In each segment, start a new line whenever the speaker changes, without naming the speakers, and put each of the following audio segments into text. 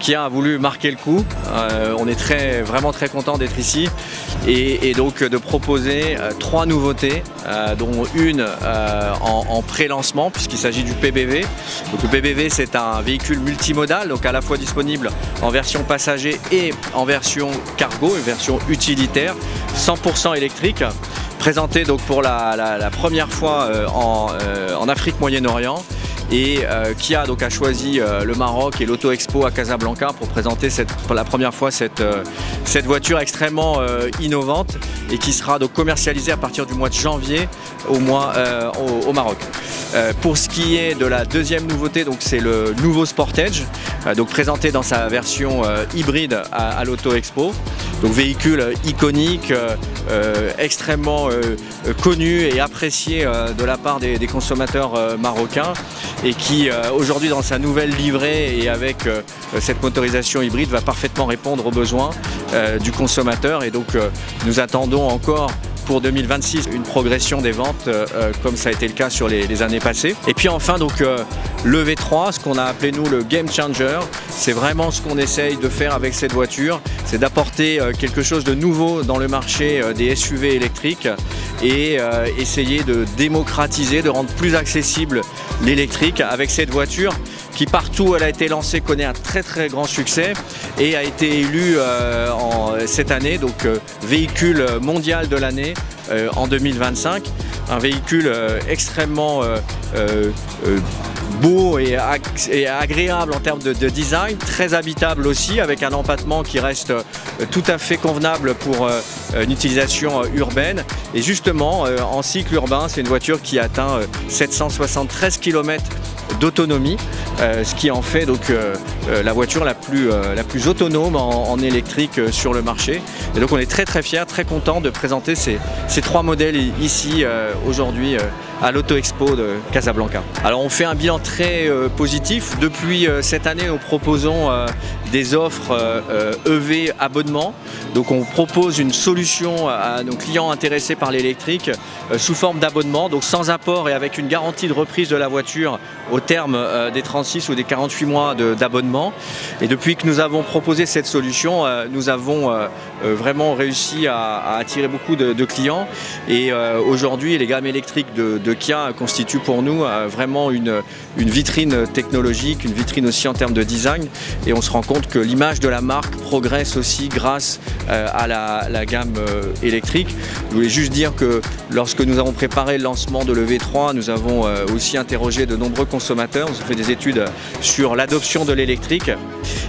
Kia a voulu marquer le coup. On est vraiment très content d'être ici et donc de proposer 3 nouveautés, dont une en pré-lancement puisqu'il s'agit du PBV. Donc le PBV, c'est un véhicule multimodal, donc à la fois disponible en version passager et en version cargo, une version utilitaire 100% électrique, présenté donc pour la première fois en Afrique Moyen-Orient. Et Kia donc a choisi le Maroc et l'Auto Expo à Casablanca pour présenter pour la première fois cette voiture extrêmement innovante et qui sera donc commercialisée à partir du mois de janvier au Maroc. Pour ce qui est de la deuxième nouveauté, donc c'est le nouveau Sportage, donc présenté dans sa version hybride à l'Auto Expo. Donc véhicule iconique, extrêmement connu et apprécié de la part des consommateurs marocains et qui aujourd'hui dans sa nouvelle livrée et avec cette motorisation hybride va parfaitement répondre aux besoins du consommateur. Et donc nous attendons encore pour 2026 une progression des ventes comme ça a été le cas sur les années passées. Et puis enfin donc le V3, ce qu'on a appelé nous le Game Changer, c'est vraiment ce qu'on essaye de faire avec cette voiture, c'est d'apporter quelque chose de nouveau dans le marché des SUV électriques et essayer de démocratiser, de rendre plus accessible l'électrique avec cette voiture qui partout où elle a été lancée connaît un très grand succès et a été élue cette année donc véhicule mondial de l'année en 2025. Un véhicule extrêmement beau et agréable en termes de design, très habitable aussi avec un empattement qui reste tout à fait convenable pour une utilisation urbaine. Et justement en cycle urbain, c'est une voiture qui atteint 773 km d'autonomie, ce qui en fait donc la voiture la plus autonome en électrique sur le marché. Et donc on est très fiers, très contents de présenter ces 3 modèles ici aujourd'hui à l'Auto Expo de Casablanca. Alors on fait un bilan très positif. Depuis cette année, nous proposons des offres EV abonnement. Donc on propose une solution à nos clients intéressés par l'électrique sous forme d'abonnement, donc sans apport et avec une garantie de reprise de la voiture au terme des 36 ou des 48 mois d'abonnement. Et depuis que nous avons proposé cette solution, nous avons vraiment réussi à attirer beaucoup de clients. Et aujourd'hui, les gammes électriques de Kia constituent pour nous vraiment une vitrine technologique, une vitrine aussi en termes de design. Et on se rend compte que l'image de la marque progresse aussi grâce à la gamme électrique. Je voulais juste dire que lorsque nous avons préparé le lancement de le V3, nous avons aussi interrogé de nombreux consommateurs. Nous avons fait des études sur l'adoption de l'électrique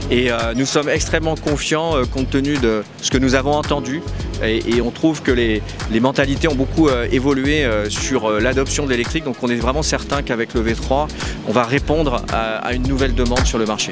et nous sommes extrêmement confiants compte tenu de ce que nous avons entendu. Et on trouve que les mentalités ont beaucoup évolué sur l'adoption de l'électrique. Donc on est vraiment certain qu'avec le V3, on va répondre à une nouvelle demande sur le marché.